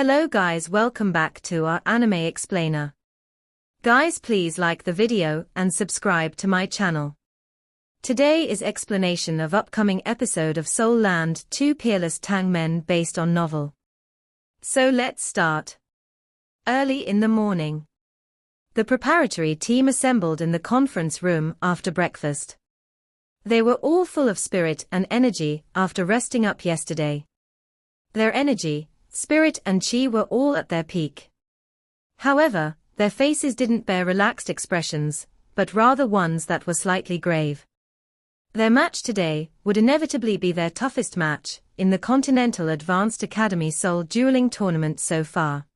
Hello guys, welcome back to our anime explainer. Guys, please like the video and subscribe to my channel. Today is explanation of upcoming episode of Soul Land 2 Peerless Tang Men based on novel. So let's start. Early in the morning. The preparatory team assembled in the conference room after breakfast. They were all full of spirit and energy after resting up yesterday. Their energy, spirit and chi were all at their peak. However, their faces didn't bear relaxed expressions, but rather ones that were slightly grave. Their match today would inevitably be their toughest match in the Continental Advanced Academy Soul Dueling Tournament so far.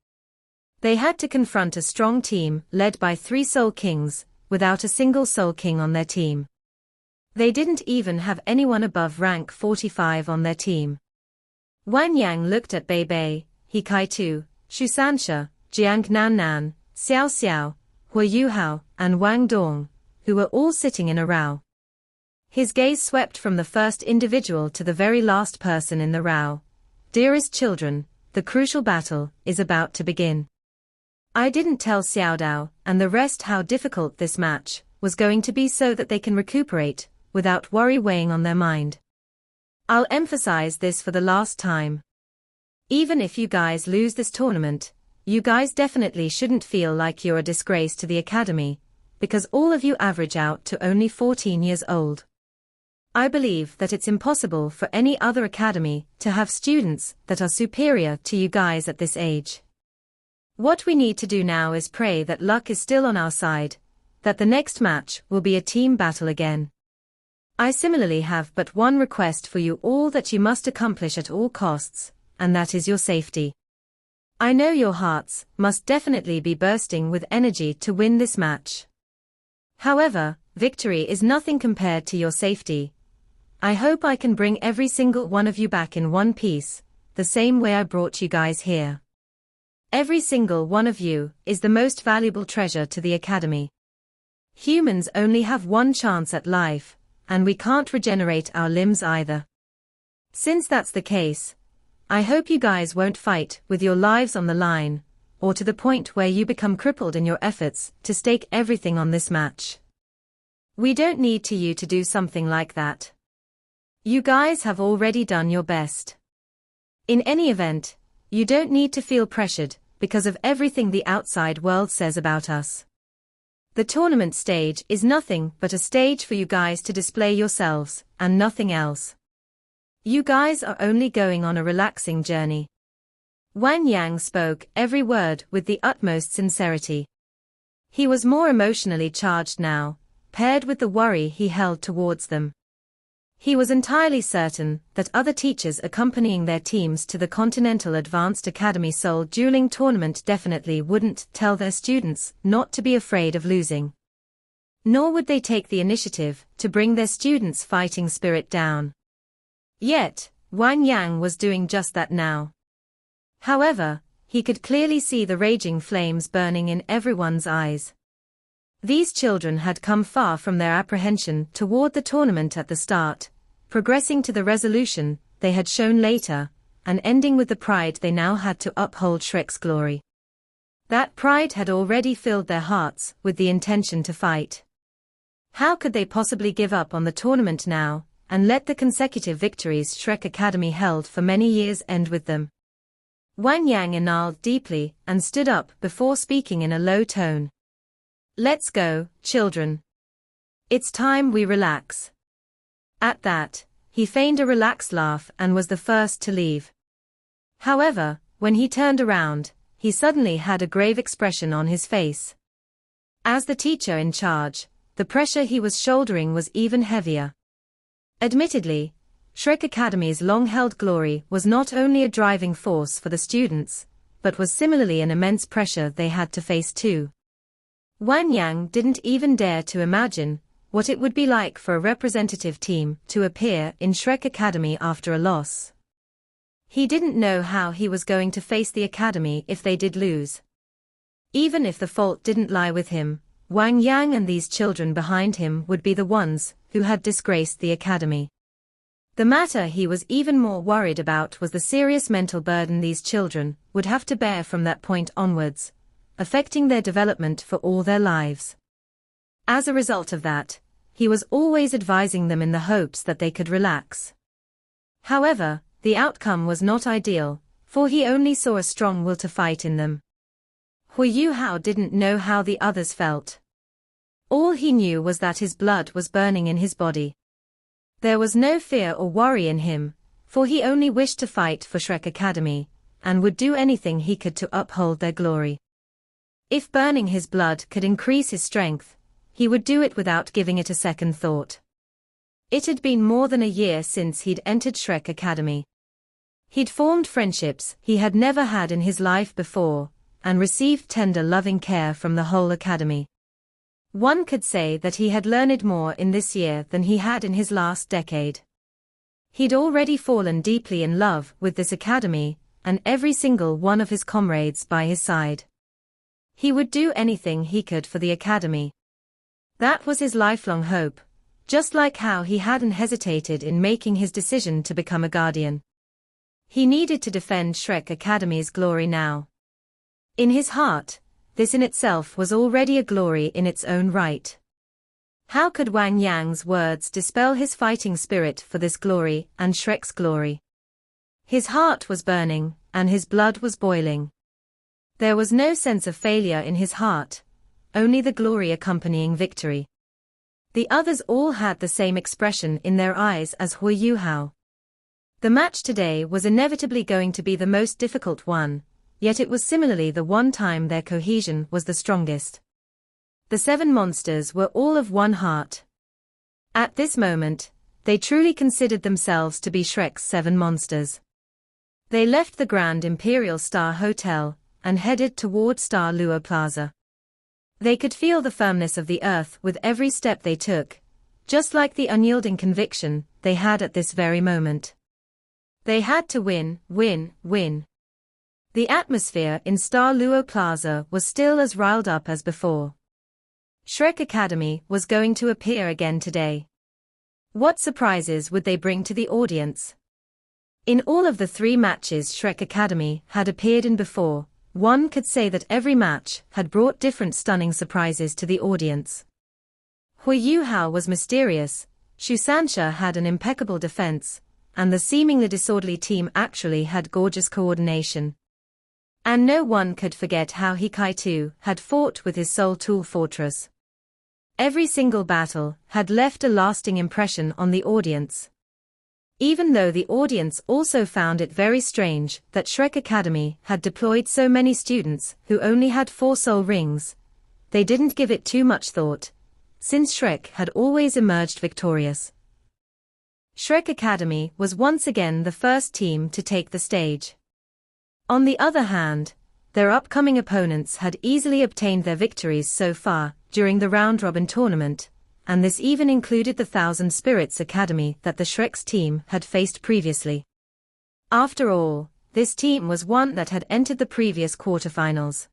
They had to confront a strong team led by 3 Soul Kings, without a single Soul King on their team. They didn't even have anyone above rank 45 on their team. Wang Yang looked at Bei Bei, He Kai Tu, Shu Sansha, Jiang Nan Nan, Xiao Xiao, Hua Yuhao, and Wang Dong, who were all sitting in a row. His gaze swept from the first individual to the very last person in the row. Dearest children, the crucial battle is about to begin. I didn't tell Xiao Dao and the rest how difficult this match was going to be so that they can recuperate, without worry weighing on their mind. I'll emphasize this for the last time. Even if you guys lose this tournament, you guys definitely shouldn't feel like you're a disgrace to the academy, because all of you average out to only 14 years old. I believe that it's impossible for any other academy to have students that are superior to you guys at this age. What we need to do now is pray that luck is still on our side, that the next match will be a team battle again. I similarly have but one request for you all that you must accomplish at all costs, and that is your safety. I know your hearts must definitely be bursting with energy to win this match. However, victory is nothing compared to your safety. I hope I can bring every single one of you back in one piece, the same way I brought you guys here. Every single one of you is the most valuable treasure to the academy. Humans only have one chance at life, and we can't regenerate our limbs either. Since that's the case, I hope you guys won't fight with your lives on the line, or to the point where you become crippled in your efforts to stake everything on this match. We don't need you to do something like that. You guys have already done your best. In any event, you don't need to feel pressured because of everything the outside world says about us. The tournament stage is nothing but a stage for you guys to display yourselves, and nothing else. You guys are only going on a relaxing journey. Wang Yang spoke every word with the utmost sincerity. He was more emotionally charged now, paired with the worry he held towards them. He was entirely certain that other teachers accompanying their teams to the Continental Advanced Academy Soul Dueling Tournament definitely wouldn't tell their students not to be afraid of losing. Nor would they take the initiative to bring their students' fighting spirit down. Yet, Wang Yang was doing just that now. However, he could clearly see the raging flames burning in everyone's eyes. These children had come far from their apprehension toward the tournament at the start, progressing to the resolution they had shown later, and ending with the pride they now had to uphold Shrek's glory. That pride had already filled their hearts with the intention to fight. How could they possibly give up on the tournament now, and let the consecutive victories Shrek Academy held for many years end with them? Wang Yang inhaled deeply and stood up before speaking in a low tone. Let's go, children. It's time we relax. At that, he feigned a relaxed laugh and was the first to leave. However, when he turned around, he suddenly had a grave expression on his face. As the teacher in charge, the pressure he was shouldering was even heavier. Admittedly, Shrek Academy's long-held glory was not only a driving force for the students, but was similarly an immense pressure they had to face too. Wang Yang didn't even dare to imagine what it would be like for a representative team to appear in Shrek Academy after a loss. He didn't know how he was going to face the academy if they did lose. Even if the fault didn't lie with him, Wang Yang and these children behind him would be the ones who had disgraced the academy. The matter he was even more worried about was the serious mental burden these children would have to bear from that point onwards, affecting their development for all their lives. As a result of that, he was always advising them in the hopes that they could relax. However, the outcome was not ideal, for he only saw a strong will to fight in them. Hui Yuhao didn't know how the others felt. All he knew was that his blood was burning in his body. There was no fear or worry in him, for he only wished to fight for Shrek Academy, and would do anything he could to uphold their glory. If burning his blood could increase his strength, he would do it without giving it a second thought. It had been more than a year since he'd entered Shrek Academy. He'd formed friendships he had never had in his life before, and received tender loving care from the whole academy. One could say that he had learned more in this year than he had in his last decade. He'd already fallen deeply in love with this academy, and every single one of his comrades by his side. He would do anything he could for the academy. That was his lifelong hope, just like how he hadn't hesitated in making his decision to become a guardian. He needed to defend Shrek Academy's glory now. In his heart, this in itself was already a glory in its own right. How could Wang Yang's words dispel his fighting spirit for this glory and Shrek's glory? His heart was burning, and his blood was boiling. There was no sense of failure in his heart, only the glory accompanying victory. The others all had the same expression in their eyes as Hui Yuhao. The match today was inevitably going to be the most difficult one, yet it was similarly the one time their cohesion was the strongest. The 7 monsters were all of one heart. At this moment, they truly considered themselves to be Shrek's 7 monsters. They left the Grand Imperial Star Hotel and headed toward Star Luo Plaza. They could feel the firmness of the earth with every step they took, just like the unyielding conviction they had at this very moment. They had to win, win, win. The atmosphere in Star Luo Plaza was still as riled up as before. Shrek Academy was going to appear again today. What surprises would they bring to the audience? In all of the 3 matches Shrek Academy had appeared in before, one could say that every match had brought different stunning surprises to the audience. Hui Yuhao was mysterious, Shu Sansha had an impeccable defense, and the seemingly disorderly team actually had gorgeous coordination. And no one could forget how He Kai-tu had fought with his Soul Tool Fortress. Every single battle had left a lasting impression on the audience. Even though the audience also found it very strange that Shrek Academy had deployed so many students who only had 4 soul rings, they didn't give it too much thought, since Shrek had always emerged victorious. Shrek Academy was once again the first team to take the stage. On the other hand, their upcoming opponents had easily obtained their victories so far during the round-robin tournament, and this even included the Thousand Spirits Academy that the Shrek's team had faced previously. After all, this team was one that had entered the previous quarterfinals.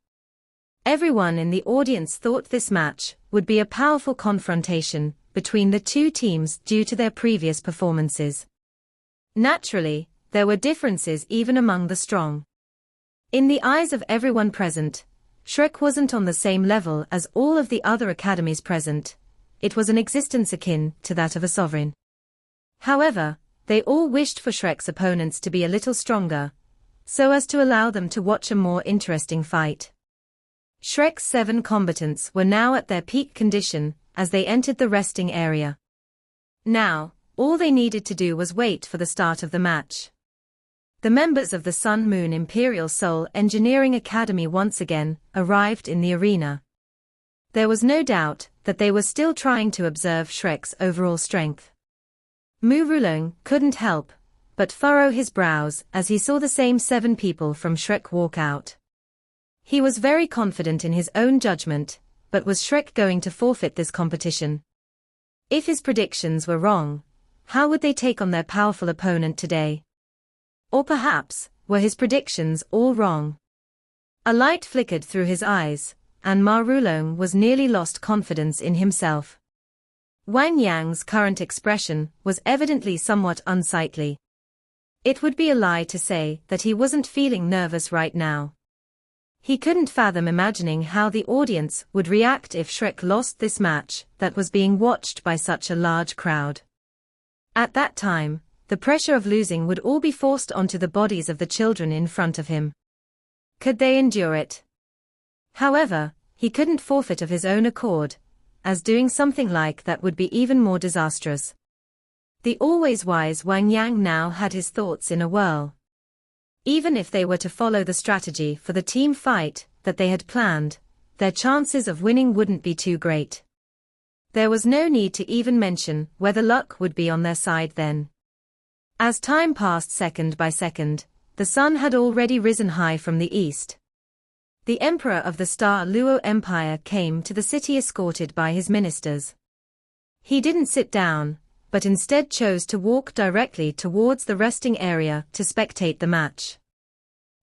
Everyone in the audience thought this match would be a powerful confrontation between the 2 teams due to their previous performances. Naturally, there were differences even among the strong. In the eyes of everyone present, Shrek wasn't on the same level as all of the other academies present. It was an existence akin to that of a sovereign. However, they all wished for Shrek's opponents to be a little stronger, so as to allow them to watch a more interesting fight. Shrek's 7 combatants were now at their peak condition as they entered the resting area. Now, all they needed to do was wait for the start of the match. The members of the Sun Moon Imperial Soul Engineering Academy once again arrived in the arena. There was no doubt that they were still trying to observe Shrek's overall strength. Mu Rulong couldn't help but furrow his brows as he saw the same 7 people from Shrek walk out. He was very confident in his own judgment, but was Shrek going to forfeit this competition? If his predictions were wrong, how would they take on their powerful opponent today? Or perhaps, were his predictions all wrong? A light flickered through his eyes, and Ma Rulong was nearly lost confidence in himself. Wang Yang's current expression was evidently somewhat unsightly. It would be a lie to say that he wasn't feeling nervous right now. He couldn't fathom imagining how the audience would react if Shrek lost this match that was being watched by such a large crowd. At that time, the pressure of losing would all be forced onto the bodies of the children in front of him. Could they endure it? However, he couldn't forfeit of his own accord, as doing something like that would be even more disastrous. The always wise Wang Yang now had his thoughts in a whirl. Even if they were to follow the strategy for the team fight that they had planned, their chances of winning wouldn't be too great. There was no need to even mention whether luck would be on their side then. As time passed second by second, the sun had already risen high from the east. The emperor of the Star Luo Empire came to the city escorted by his ministers. He didn't sit down, but instead chose to walk directly towards the resting area to spectate the match.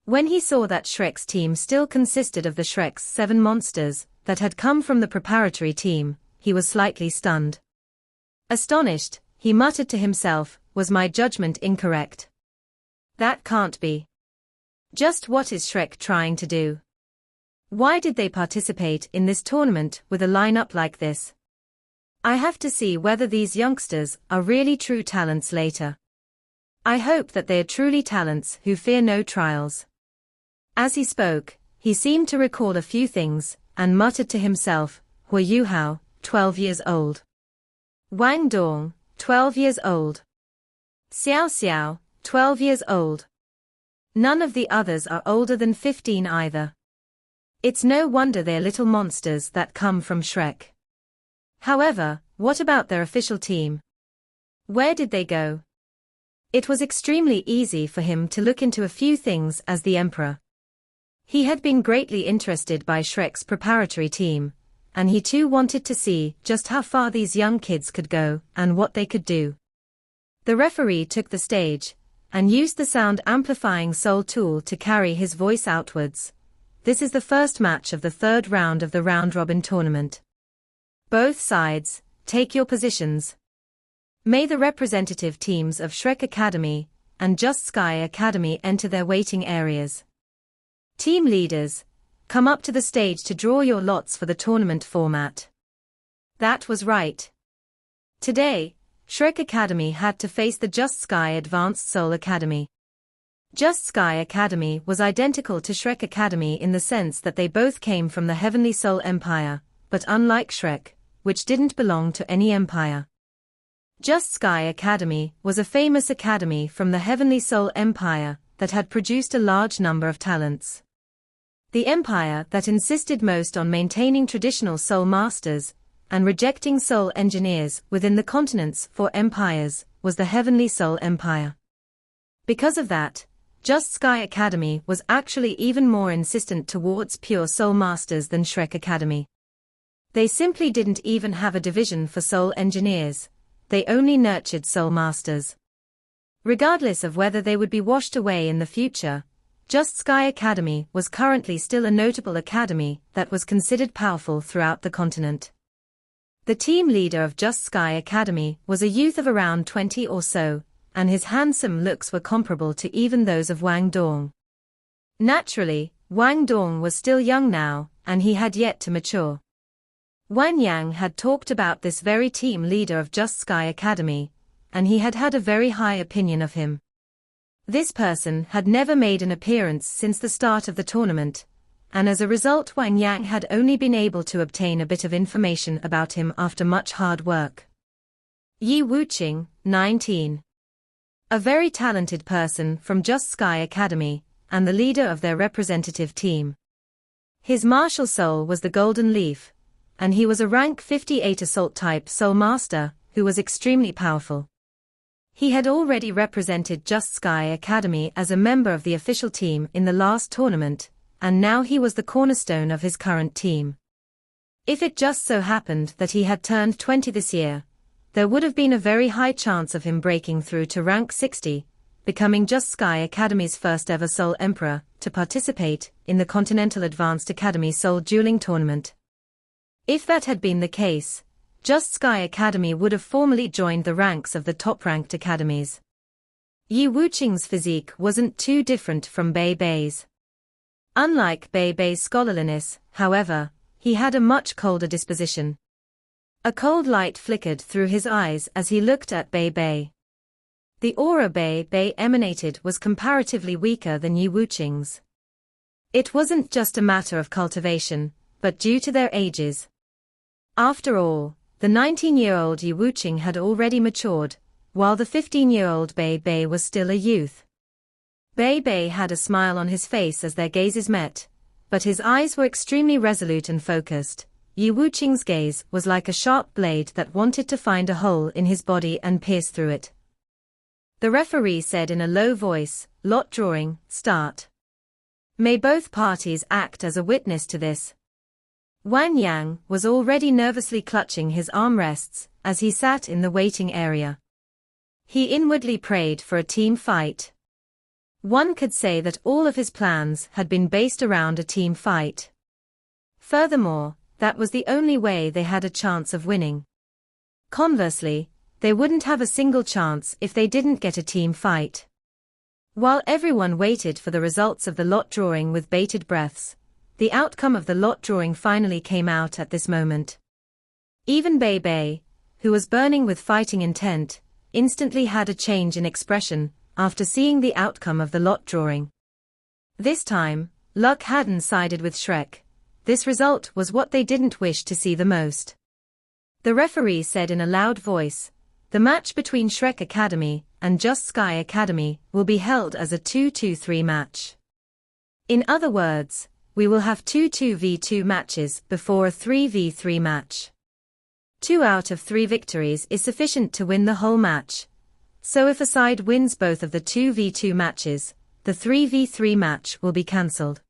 When he saw that Shrek's team still consisted of the Shrek's 7 monsters that had come from the preparatory team, he was slightly stunned. Astonished, he muttered to himself, "Was my judgment incorrect? That can't be. Just what is Shrek trying to do? Why did they participate in this tournament with a lineup like this? I have to see whether these youngsters are really true talents later. I hope that they are truly talents who fear no trials." As he spoke, he seemed to recall a few things, and muttered to himself, Hu Yuhao, 12 years old. Wang Dong, 12 years old. Xiao Xiao, 12 years old. None of the others are older than 15 either. It's no wonder they're little monsters that come from Shrek. However, what about their official team? Where did they go? It was extremely easy for him to look into a few things as the emperor. He had been greatly interested by Shrek's preparatory team, and he too wanted to see just how far these young kids could go and what they could do. The referee took the stage and used the sound-amplifying soul tool to carry his voice outwards. This is the first match of the 3rd round of the round-robin tournament. Both sides, take your positions. May the representative teams of Shrek Academy and Just Sky Academy enter their waiting areas. Team leaders, come up to the stage to draw your lots for the tournament format. That was right. Today, Shrek Academy had to face the Just Sky Advanced Soul Academy. Just Sky Academy was identical to Shrek Academy in the sense that they both came from the Heavenly Soul Empire, but unlike Shrek, which didn't belong to any empire. Just Sky Academy was a famous academy from the Heavenly Soul Empire that had produced a large number of talents. The empire that insisted most on maintaining traditional soul masters and rejecting soul engineers within the continents for empires was the Heavenly Soul Empire. Because of that, Just Sky Academy was actually even more insistent towards pure soul masters than Shrek Academy. They simply didn't even have a division for soul engineers, they only nurtured soul masters. Regardless of whether they would be washed away in the future, Just Sky Academy was currently still a notable academy that was considered powerful throughout the continent. The team leader of Just Sky Academy was a youth of around 20 or so, and his handsome looks were comparable to even those of Wang Dong. Naturally, Wang Dong was still young now, and he had yet to mature. Wang Yang had talked about this very team leader of Just Sky Academy, and he had had a very high opinion of him. This person had never made an appearance since the start of the tournament, and as a result Wang Yang had only been able to obtain a bit of information about him after much hard work. Yi Wuqing, 19. A very talented person from Just Sky Academy, and the leader of their representative team. His martial soul was the Golden Leaf, and he was a rank 58 assault-type soul master, who was extremely powerful. He had already represented Just Sky Academy as a member of the official team in the last tournament, and now he was the cornerstone of his current team. If it just so happened that he had turned 20 this year, there would have been a very high chance of him breaking through to rank 60, becoming Just Sky Academy's first ever Soul Emperor, to participate in the Continental Advanced Academy Soul Dueling Tournament. If that had been the case, Just Sky Academy would have formally joined the ranks of the top-ranked academies. Yi Wuqing's physique wasn't too different from Bei Bei's. Unlike Bei Bei's scholarliness, however, he had a much colder disposition. A cold light flickered through his eyes as he looked at Bei Bei. The aura Bei Bei emanated was comparatively weaker than Yi Wuqing's. It wasn't just a matter of cultivation, but due to their ages. After all, the 19-year-old Yi Wuqing had already matured, while the 15-year-old Bei Bei was still a youth. Bei Bei had a smile on his face as their gazes met, but his eyes were extremely resolute and focused. Yi Wuqing's gaze was like a sharp blade that wanted to find a hole in his body and pierce through it. The referee said in a low voice, "Lot drawing, start." May both parties act as a witness to this. Wang Yang was already nervously clutching his armrests as he sat in the waiting area. He inwardly prayed for a team fight. One could say that all of his plans had been based around a team fight. Furthermore, that was the only way they had a chance of winning. Conversely, they wouldn't have a single chance if they didn't get a team fight. While everyone waited for the results of the lot drawing with bated breaths, the outcome of the lot drawing finally came out at this moment. Even Bei Bei, who was burning with fighting intent, instantly had a change in expression after seeing the outcome of the lot drawing. This time, luck hadn't sided with Shrek. This result was what they didn't wish to see the most. The referee said in a loud voice, "The match between Shrek Academy and Just Sky Academy will be held as a 2-2-3 match. In other words, we will have 2-2v2 matches before a 3v3 match. 2 out of 3 victories is sufficient to win the whole match. So if a side wins both of the 2v2 matches, the 3v3 match will be cancelled.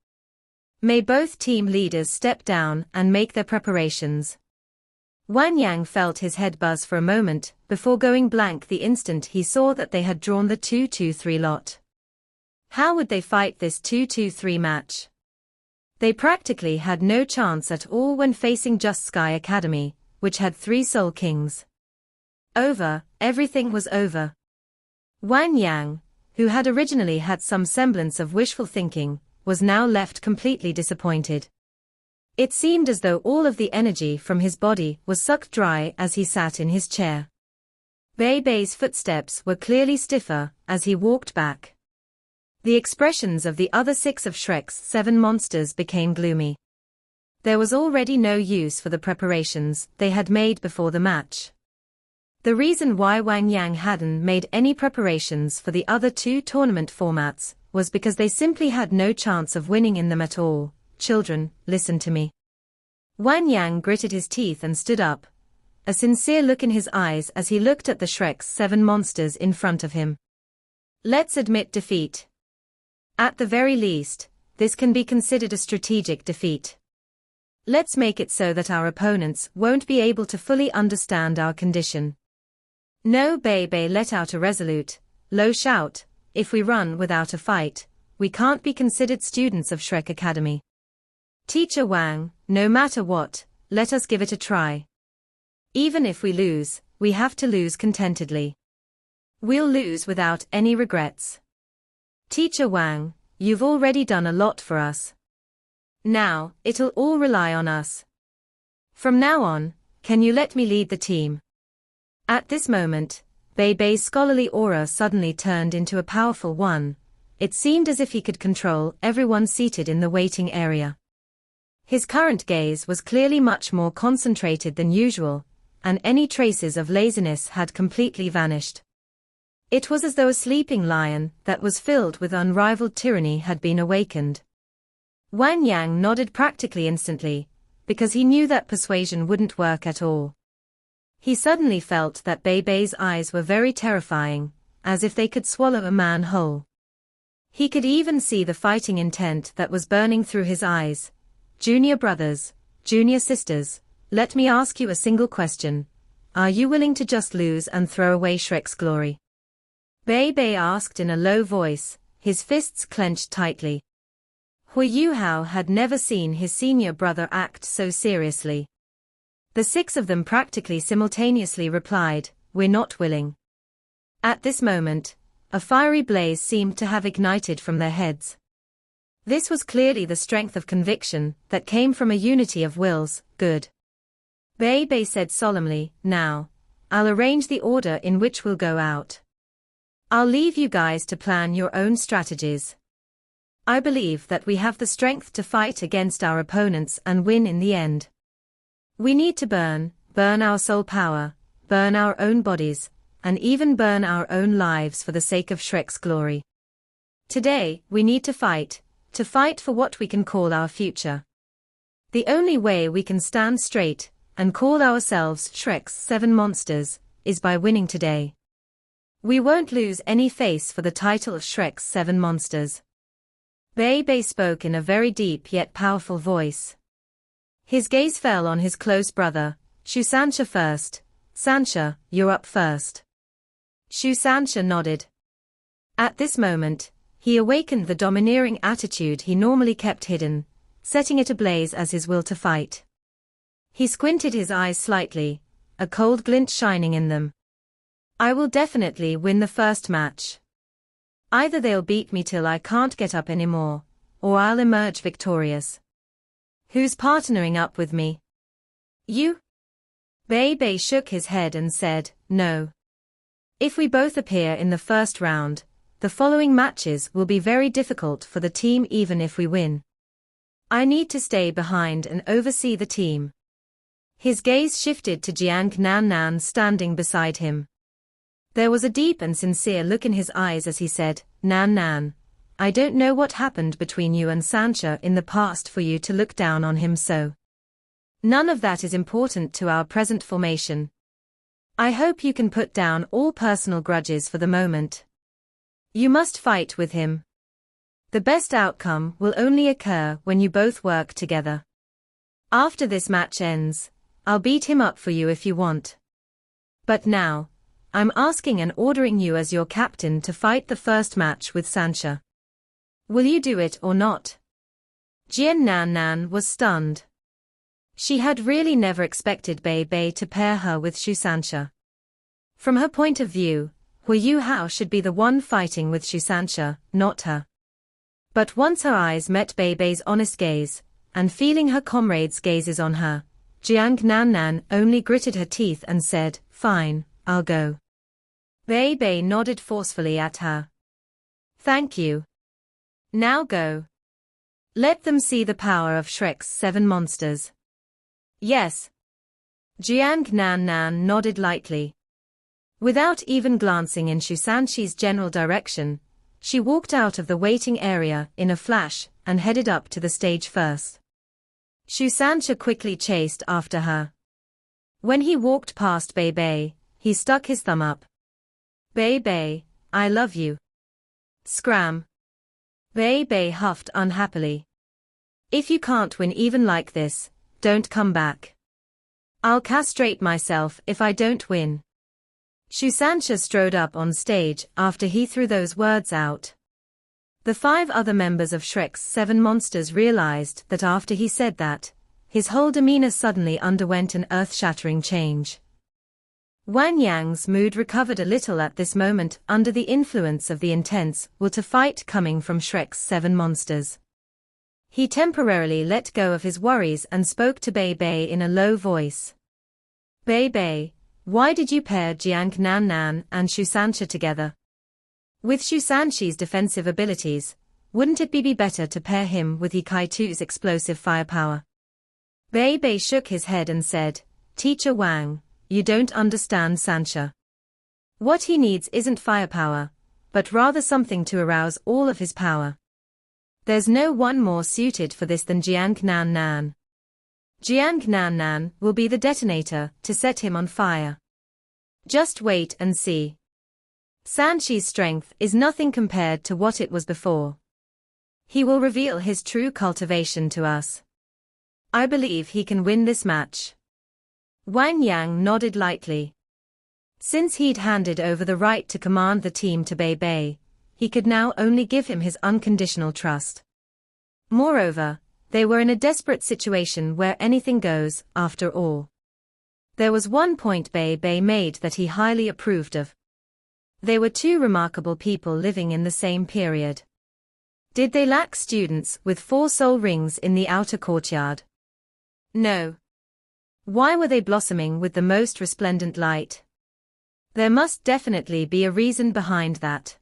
May both team leaders step down and make their preparations." Wang Yang felt his head buzz for a moment before going blank the instant he saw that they had drawn the 2-2-3 lot. How would they fight this 2-2-3 match? They practically had no chance at all when facing Just Sky Academy, which had 3 Soul Kings. Over, everything was over. Wang Yang, who had originally had some semblance of wishful thinking, was now left completely disappointed. It seemed as though all of the energy from his body was sucked dry as he sat in his chair. Bei Bei's footsteps were clearly stiffer as he walked back. The expressions of the other 6 of Shrek's 7 monsters became gloomy. There was already no use for the preparations they had made before the match. The reason why Wang Yang hadn't made any preparations for the other 2 tournament formats was because they simply had no chance of winning in them at all. "Children, listen to me." Wang Yang gritted his teeth and stood up, a sincere look in his eyes as he looked at the Shrek's 7 monsters in front of him. "Let's admit defeat. At the very least, this can be considered a strategic defeat. Let's make it so that our opponents won't be able to fully understand our condition." No, Bei Bei let out a resolute, low shout, "If we run without a fight, we can't be considered students of Shrek Academy. Teacher Wang, no matter what, let us give it a try. Even if we lose, we have to lose contentedly. We'll lose without any regrets. Teacher Wang, you've already done a lot for us. Now, it'll all rely on us. From now on, can you let me lead the team?" At this moment, Bei Bei's scholarly aura suddenly turned into a powerful one. It seemed as if he could control everyone seated in the waiting area. His current gaze was clearly much more concentrated than usual, and any traces of laziness had completely vanished. It was as though a sleeping lion that was filled with unrivaled tyranny had been awakened. Wang Yang nodded practically instantly, because he knew that persuasion wouldn't work at all. He suddenly felt that Bei Bei's eyes were very terrifying, as if they could swallow a man whole. He could even see the fighting intent that was burning through his eyes. "Junior brothers, junior sisters, let me ask you a single question. Are you willing to just lose and throw away Shrek's glory?" Bei Bei asked in a low voice, his fists clenched tightly. Hui Yuhao had never seen his senior brother act so seriously. The 6 of them practically simultaneously replied, "We're not willing." At this moment, a fiery blaze seemed to have ignited from their heads. This was clearly the strength of conviction that came from a unity of wills. "Good," Bei Bei said solemnly. "Now, I'll arrange the order in which we'll go out. I'll leave you guys to plan your own strategies. I believe that we have the strength to fight against our opponents and win in the end. We need to burn our soul power, burn our own bodies, and even burn our own lives for the sake of Shrek's glory. Today, we need to fight for what we can call our future. The only way we can stand straight and call ourselves Shrek's 7 monsters is by winning today. We won't lose any face for the title of Shrek's 7 monsters." Bei Bei spoke in a very deep yet powerful voice. His gaze fell on his close brother, Shu Sansha first. "Sansha, you're up first." Shu Sansha nodded. At this moment, he awakened the domineering attitude he normally kept hidden, setting it ablaze as his will to fight. He squinted his eyes slightly, a cold glint shining in them. "I will definitely win the first match. Either they'll beat me till I can't get up anymore, or I'll emerge victorious. Who's partnering up with me?" "You?" Bei Bei shook his head and said, "No. If we both appear in the first round, the following matches will be very difficult for the team even if we win. I need to stay behind and oversee the team." His gaze shifted to Jiang Nan Nan standing beside him. There was a deep and sincere look in his eyes as he said, "Nan Nan, I don't know what happened between you and Sansha in the past for you to look down on him so. None of that is important to our present formation. I hope you can put down all personal grudges for the moment. You must fight with him. The best outcome will only occur when you both work together. After this match ends, I'll beat him up for you if you want. But now, I'm asking and ordering you as your captain to fight the first match with Sansha. Will you do it or not?" Jian Nan Nan was stunned. She had really never expected Bei Bei to pair her with Shu Sansha. From her point of view, Hu Yu Hao should be the one fighting with Shu Sansha, not her. But once her eyes met Bei Bei's honest gaze, and feeling her comrades' gazes on her, Jiang Nan Nan only gritted her teeth and said, "Fine, I'll go." Bei Bei nodded forcefully at her. "Thank you. Now go. Let them see the power of Shrek's 7 monsters." "Yes." Jiang Nan Nan nodded lightly. Without even glancing in Shu Sanshi's general direction, she walked out of the waiting area in a flash and headed up to the stage first. Shu Sansha quickly chased after her. When he walked past Bei Bei, he stuck his thumb up. "Bei Bei, I love you." Scram. Bei Bei huffed unhappily. "If you can't win even like this, don't come back. I'll castrate myself if I don't win." Shu Sansha strode up on stage after he threw those words out. The 5 other members of Shrek's 7 monsters realized that after he said that, his whole demeanor suddenly underwent an earth-shattering change. Wang Yang's mood recovered a little at this moment under the influence of the intense will to fight coming from Shrek's 7 monsters. He temporarily let go of his worries and spoke to Bei Bei in a low voice. "Bei Bei, why did you pair Jiang Nan Nan and Shu Sansha together? With Shu Sanshi's defensive abilities, wouldn't it be better to pair him with Ye Kai Tu's explosive firepower?" Bei Bei shook his head and said, "Teacher Wang, you don't understand Sansha. What he needs isn't firepower, but rather something to arouse all of his power. There's no one more suited for this than Jiang Nan Nan. Jiang Nan Nan will be the detonator to set him on fire. Just wait and see. Sanshi's strength is nothing compared to what it was before. He will reveal his true cultivation to us. I believe he can win this match." Wang Yang nodded lightly. Since he'd handed over the right to command the team to Bei Bei, he could now only give him his unconditional trust. Moreover, they were in a desperate situation where anything goes, after all. There was one point Bei made that he highly approved of. They were two remarkable people living in the same period. Did they lack students with 4 soul rings in the outer courtyard? No. Why were they blossoming with the most resplendent light? There must definitely be a reason behind that.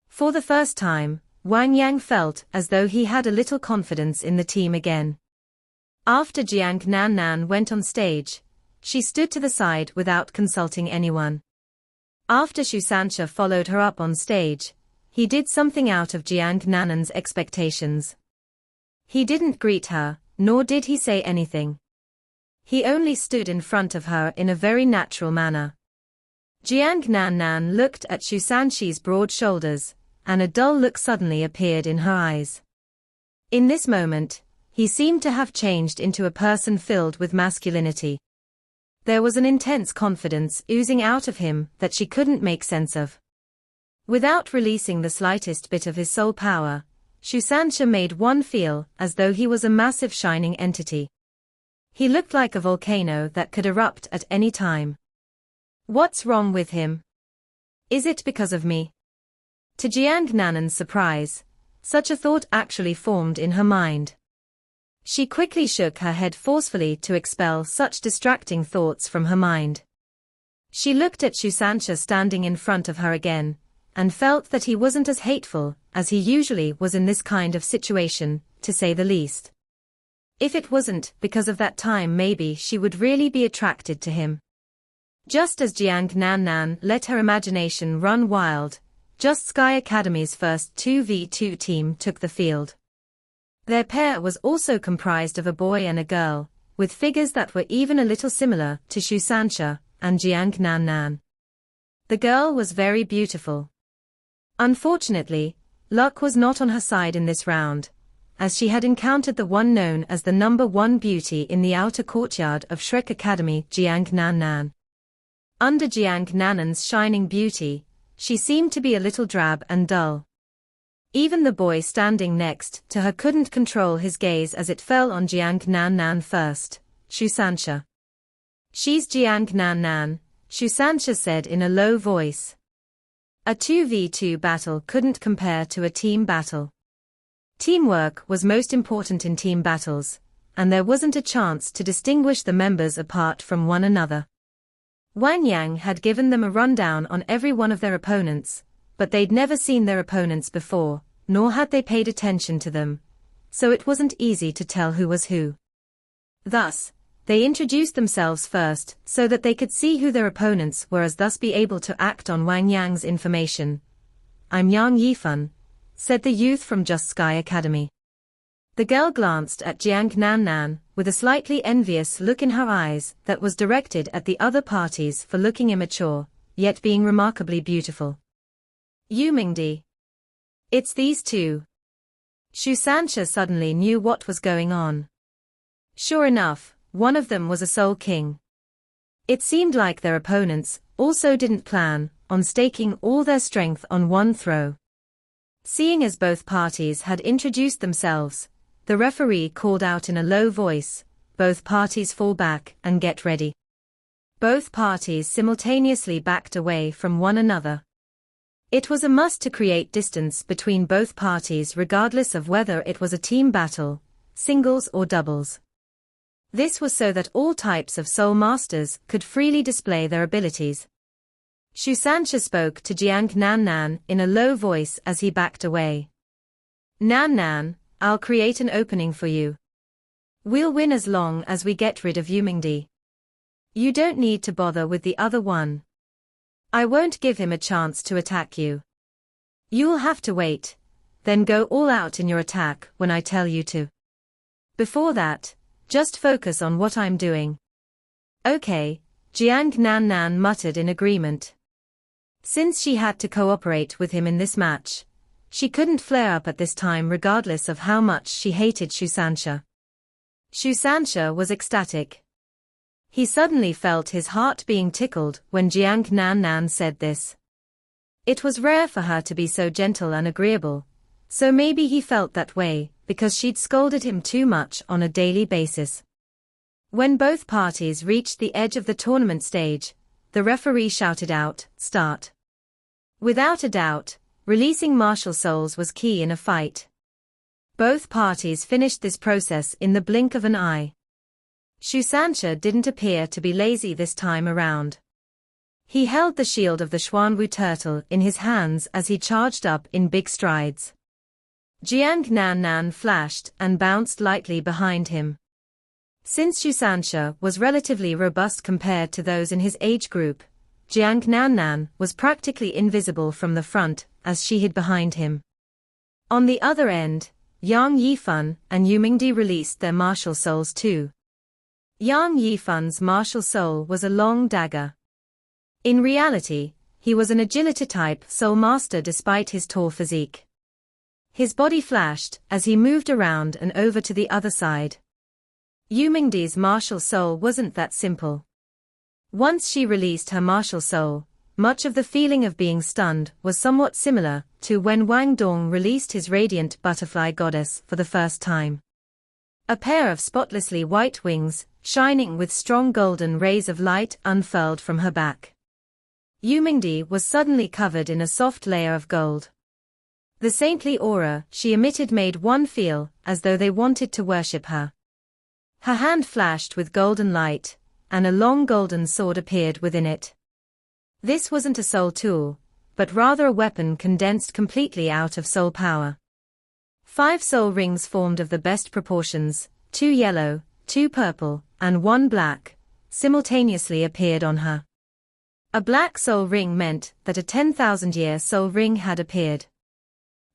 For the first time, Wang Yang felt as though he had a little confidence in the team again. After Jiang Nan went on stage, she stood to the side without consulting anyone. After Xu Sanxia followed her up on stage, he did something out of Jiang Nan's expectations. He didn't greet her, nor did he say anything. He only stood in front of her in a very natural manner. Jiang Nan looked at Xu Sanxi's broad shoulders, and a dull look suddenly appeared in her eyes. In this moment, he seemed to have changed into a person filled with masculinity. There was an intense confidence oozing out of him that she couldn't make sense of. Without releasing the slightest bit of his soul power, Xu Sanxia made one feel as though he was a massive shining entity. He looked like a volcano that could erupt at any time. What's wrong with him? Is it because of me? To Jiang Nan's surprise, such a thought actually formed in her mind. She quickly shook her head forcefully to expel such distracting thoughts from her mind. She looked at Xu Sanxia standing in front of her again, and felt that he wasn't as hateful as he usually was in this kind of situation, to say the least. If it wasn't because of that time, maybe she would really be attracted to him. Just as Jiang Nan let her imagination run wild, Just Sky Academy's first 2v2 team took the field. Their pair was also comprised of a boy and a girl, with figures that were even a little similar to Xu Sanxia and Jiang Nan. The girl was very beautiful. Unfortunately, luck was not on her side in this round, as she had encountered the one known as the #1 beauty in the outer courtyard of Shrek Academy, Jiang Nan. Under Jiang Nan's shining beauty, she seemed to be a little drab and dull. Even the boy standing next to her couldn't control his gaze as it fell on Jiang Nan first. Xu Sanxia. She's Jiang Nan, Xu Sanxia said in a low voice. A 2v2 battle couldn't compare to a team battle. Teamwork was most important in team battles, and there wasn't a chance to distinguish the members apart from one another. Wang Yang had given them a rundown on every one of their opponents, but they'd never seen their opponents before, nor had they paid attention to them, so it wasn't easy to tell who was who. Thus, they introduced themselves first so that they could see who their opponents were, as thus be able to act on Wang Yang's information. "I'm Yang Yifan," said the youth from Just Sky Academy. The girl glanced at Jiang Nan with a slightly envious look in her eyes that was directed at the other parties for looking immature, yet being remarkably beautiful. "You Mingdi. It's these two." Xu Sanxia suddenly knew what was going on. Sure enough, one of them was a Soul King. It seemed like their opponents also didn't plan on staking all their strength on one throw. Seeing as both parties had introduced themselves, the referee called out in a low voice, "Both parties fall back and get ready." Both parties simultaneously backed away from one another. It was a must to create distance between both parties regardless of whether it was a team battle, singles or doubles. This was so that all types of soul masters could freely display their abilities. Xu Sanxia spoke to Jiang Nan in a low voice as he backed away. Nan, I'll create an opening for you. We'll win as long as we get rid of Yumingdi. You don't need to bother with the other one. I won't give him a chance to attack you. You'll have to wait, then go all out in your attack when I tell you to. Before that, just focus on what I'm doing." "Okay," Jiang Nan muttered in agreement. Since she had to cooperate with him in this match, she couldn't flare up at this time regardless of how much she hated Xu Sanxia. Xu Sanxia was ecstatic. He suddenly felt his heart being tickled when Jiang Nan said this. It was rare for her to be so gentle and agreeable, so maybe he felt that way because she'd scolded him too much on a daily basis. When both parties reached the edge of the tournament stage, the referee shouted out, "Start." Without a doubt, releasing martial souls was key in a fight. Both parties finished this process in the blink of an eye. Shusansha didn't appear to be lazy this time around. He held the shield of the Xuanwu turtle in his hands as he charged up in big strides. Jiang Nan flashed and bounced lightly behind him. Since Shusansha was relatively robust compared to those in his age group, Jiang Nan was practically invisible from the front as she hid behind him. On the other end, Yang Yifan and Yu Mingdi released their martial souls too. Yang Yifan's martial soul was a long dagger. In reality, he was an agility-type soul master despite his tall physique. His body flashed as he moved around and over to the other side. Yu Mingdi's martial soul wasn't that simple. Once she released her martial soul, much of the feeling of being stunned was somewhat similar to when Wang Dong released his radiant butterfly goddess for the first time. A pair of spotlessly white wings, shining with strong golden rays of light, unfurled from her back. Yu Mingdi was suddenly covered in a soft layer of gold. The saintly aura she emitted made one feel as though they wanted to worship her. Her hand flashed with golden light, and a long golden sword appeared within it. This wasn't a soul tool, but rather a weapon condensed completely out of soul power. 5 soul rings formed of the best proportions, 2 yellow, 2 purple, and 1 black, simultaneously appeared on her. A black soul ring meant that a 10,000-year soul ring had appeared.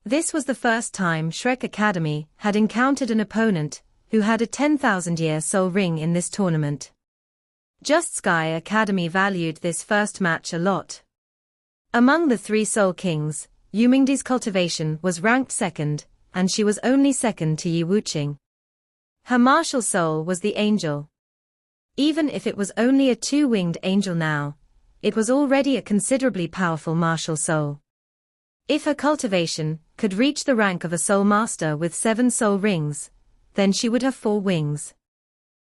This was the first time Shrek Academy had encountered an opponent who had a 10,000-year soul ring in this tournament. Just Sky Academy valued this first match a lot. Among the 3 Soul Kings, Yu Mingdi's cultivation was ranked second, and she was only second to Yi Wuqing. Her martial soul was the angel. Even if it was only a 2-winged angel now, it was already a considerably powerful martial soul. If her cultivation could reach the rank of a soul master with 7 soul rings, then she would have 4 wings.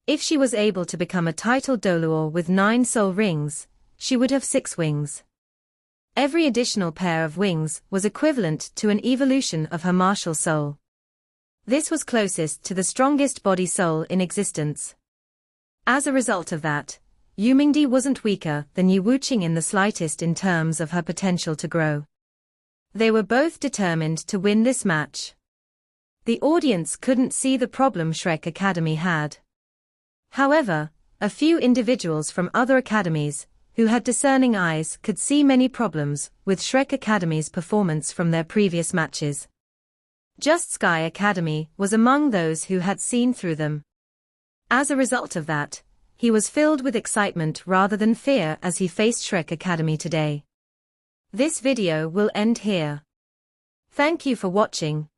If she was able to become a titled Doluor with 9 soul rings, she would have 6 wings. Every additional pair of wings was equivalent to an evolution of her martial soul. This was closest to the strongest body soul in existence. As a result of that, Yu Mingdi wasn't weaker than Yi Wuqing in the slightest in terms of her potential to grow. They were both determined to win this match. The audience couldn't see the problem Shrek Academy had. However, a few individuals from other academies, who had discerning eyes, could see many problems with Shrek Academy's performance from their previous matches. Just Sky Academy was among those who had seen through them. As a result of that, he was filled with excitement rather than fear as he faced Shrek Academy today. This video will end here. Thank you for watching.